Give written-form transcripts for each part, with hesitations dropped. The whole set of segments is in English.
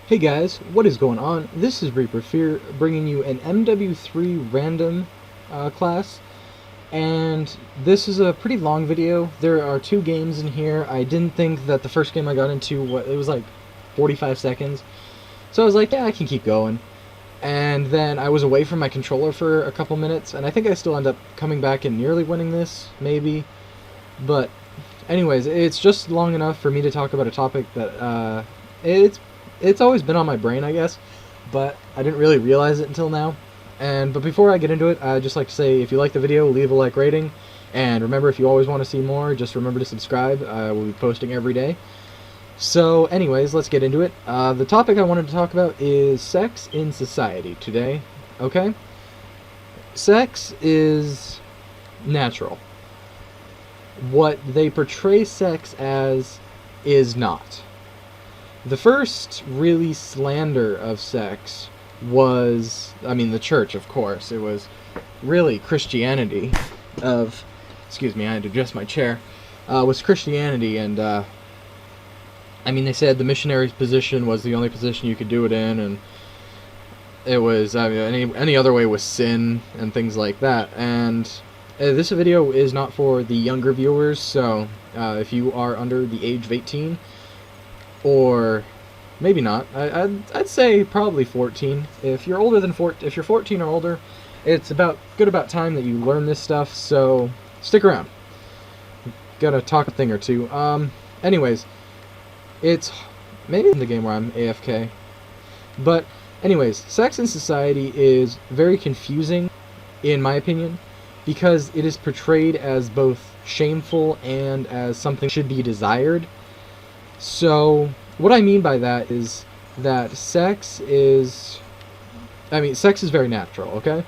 Hey guys, what is going on? This is Reaper Fear bringing you an MW3 random class, and this is a pretty long video. There are two games in here. I didn't think that the first game I got into, it was like 45 seconds, so I was like, yeah, I can keep going. And then I was away from my controller for a couple minutes, and I think I still end up coming back and nearly winning this, maybe. But anyways, it's just long enough for me to talk about a topic that it's always been on my brain, I guess, but I didn't really realize it until now. But before I get into it, I'd just like to say, if you like the video, leave a like rating, and remember, if you always want to see more, just remember to subscribe. I will be posting every day. So anyways, let's get into it. The topic I wanted to talk about is sex in society today, okay? Sex is natural. What they portray sex as is not. The first really slander of sex was, the church, of course. It was really Christianity excuse me, I had to adjust my chair, was Christianity, and, they said the missionary's position was the only position you could do it in, and it was, any other way was sin, and things like that, and this video is not for the younger viewers, so, if you are under the age of 18, or maybe not. I'd say probably 14. If you're older than if you're 14 or older, it's about time that you learn this stuff. So stick around. Gotta talk a thing or two. Anyways, it's maybe in the game where I'm AFK. But anyways, sex in society is very confusing, in my opinion, because it is portrayed as both shameful and as something should be desired. So, what I mean by that is that sex is very natural, okay?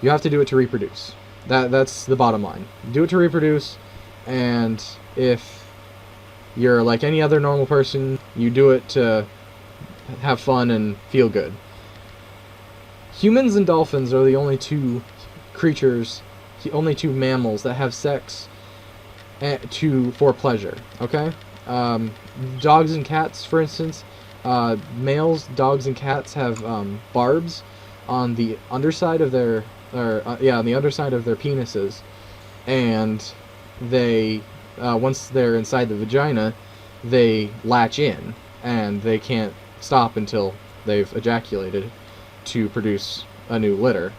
You have to do it to reproduce. That's the bottom line. Do it to reproduce, and if you're like any other normal person, you do it to have fun and feel good. Humans and dolphins are the only two creatures, the only two mammals that have sex for pleasure, okay? Dogs and cats, for instance, males, dogs and cats have barbs on the underside of their, on the underside of their penises, and they, once they're inside the vagina, they latch in, and they can't stop until they've ejaculated to produce a new litter.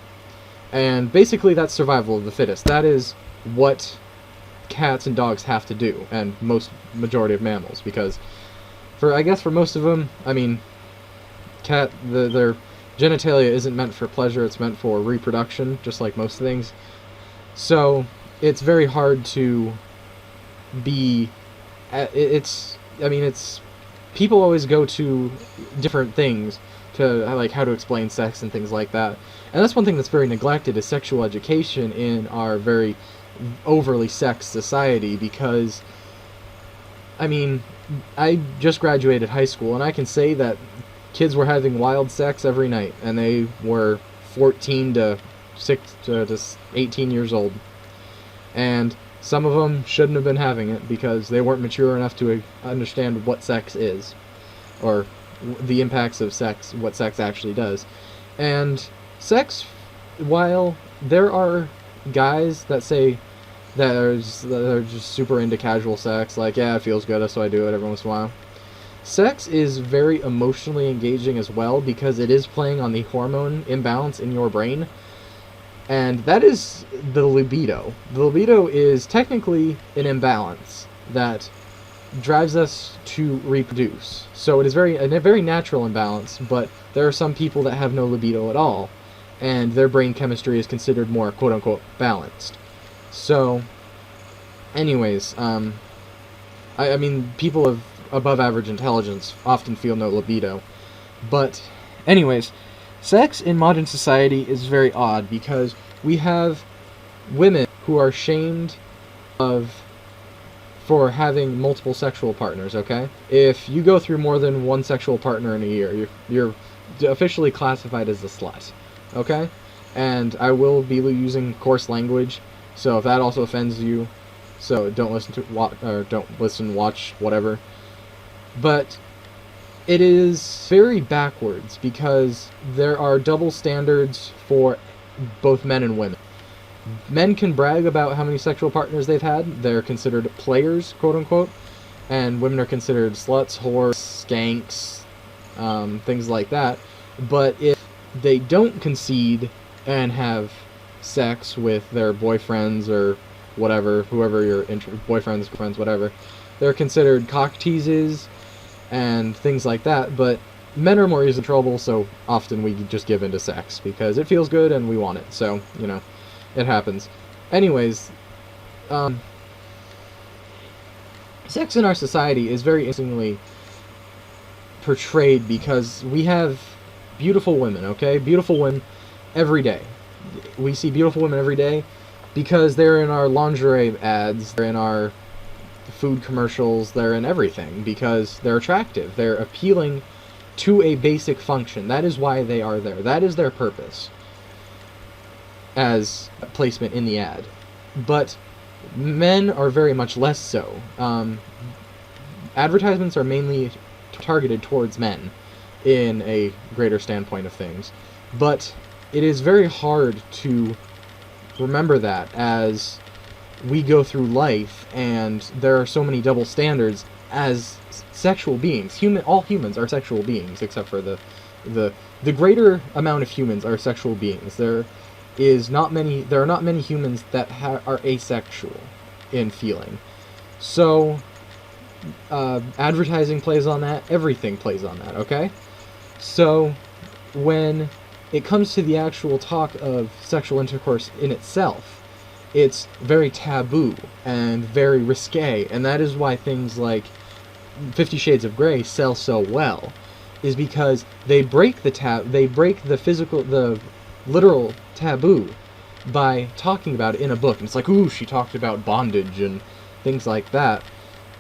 And basically that's survival of the fittest. That is what cats and dogs have to do, and majority of mammals, because I guess for most of them, their genitalia isn't meant for pleasure, it's meant for reproduction, just like most things. So it's very hard to be, people always go to different things to, like, how to explain sex and things like that. And that's one thing that's very neglected, is sexual education in our very overly sexed society, because I just graduated high school, and I can say that kids were having wild sex every night, and they were 14 to 18 years old, and some of them shouldn't have been having it because they weren't mature enough to understand what sex is, or the impacts of sex, what sex actually does. And sex, while there are guys that say that are just super into casual sex, like, yeah, it feels good, so I do it every once in a while. Sex is very emotionally engaging as well, because it is playing on the hormone imbalance in your brain, and that is the libido. The libido is technically an imbalance that drives us to reproduce. So it is a very natural imbalance, but there are some people that have no libido at all, and their brain chemistry is considered more quote-unquote balanced. So, anyways, people of above average intelligence often feel no libido. But, anyways, sex in modern society is very odd, because we have women who are shamed for having multiple sexual partners, okay? If you go through more than one sexual partner in a year, you're officially classified as a slut, okay? And I will be using coarse language, so if that also offends you, so don't listen, watch, whatever. But It is very backwards because there are double standards for both men and women. Men can brag about how many sexual partners they've had. They're considered players, quote unquote, and women are considered sluts, whores, skanks, things like that. But if they don't concede and have sex with their boyfriends or whatever, whoever your boyfriends, friends, whatever, they're considered cock teases and things like that. But men are more easily trouble, so often we just give in to sex because it feels good and we want it. So, you know, it happens. Anyways, sex in our society is very interestingly portrayed because we have beautiful women, okay? Beautiful women every day. We see beautiful women every day because they're in our lingerie ads, they're in our food commercials, they're in everything because they're attractive. They're appealing to a basic function. That is why they are there. That is their purpose as placement in the ad. But men are very much less so. Advertisements are mainly targeted towards men in a greater standpoint of things. But it is very hard to remember that as we go through life and there are so many double standards as sexual beings. All humans are sexual beings, except for the greater amount of humans are sexual beings. There are not many humans that are asexual in feeling. So advertising plays on that, everything plays on that, okay? So when it comes to the actual talk of sexual intercourse in itself, it's very taboo and very risque, and that is why things like 50 Shades of Grey sell so well, is because they break the literal taboo by talking about it in a book. And it's like, ooh, she talked about bondage and things like that.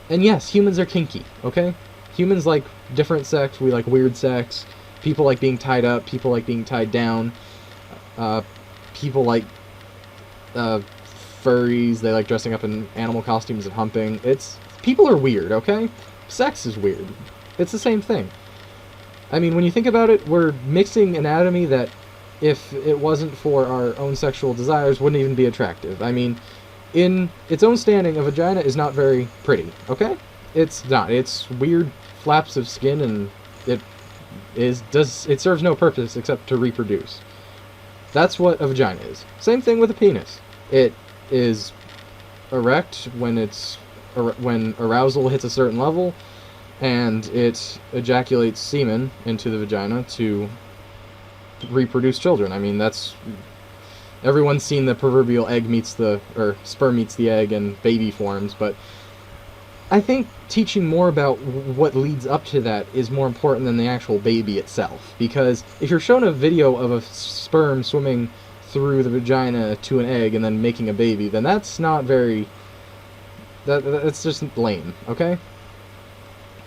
And yes, humans are kinky, okay? Humans like different sex, we like weird sex, people like being tied up, people like being tied down, people like furries, they like dressing up in animal costumes and humping. People are weird, okay? Sex is weird. It's the same thing. I mean, when you think about it, we're mixing anatomy that, if it wasn't for our own sexual desires, wouldn't even be attractive. I mean, in its own standing, a vagina is not very pretty, okay? It's not. It's weird flaps of skin, and it serves no purpose except to reproduce. That's what a vagina is. Same thing with a penis. It is erect when arousal hits a certain level, and it ejaculates semen into the vagina to reproduce children. I mean, everyone's seen the proverbial sperm meets the egg and baby forms, but I think teaching more about what leads up to that is more important than the actual baby itself, because if you're shown a video of a sperm swimming through the vagina to an egg and then making a baby, then that's not very... that's just lame, okay?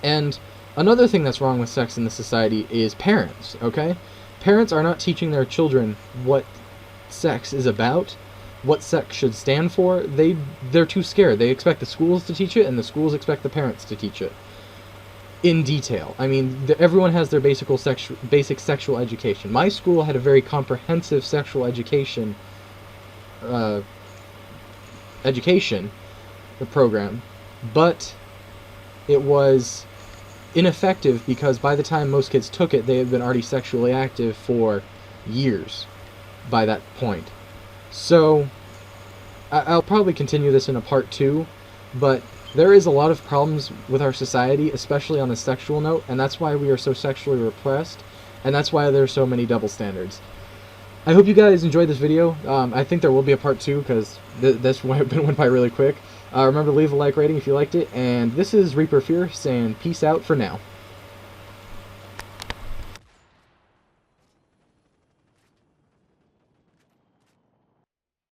And another thing that's wrong with sex in this society is parents, okay? Parents are not teaching their children what sex is about, what sex should stand for. They're too scared. They expect the schools to teach it, and the schools expect the parents to teach it in detail. I mean, everyone has their basic sexual education. My school had a very comprehensive sexual education program, but it was ineffective because by the time most kids took it, they had been already sexually active for years by that point. So I'll probably continue this in a part 2, but there is a lot of problems with our society, especially on the sexual note, and that's why we are so sexually repressed, and that's why there's so many double standards. I hope you guys enjoyed this video. I think there will be a part 2 because this went by really quick. Remember to leave a like rating if you liked it, and this is Reaper Fear saying peace out for now.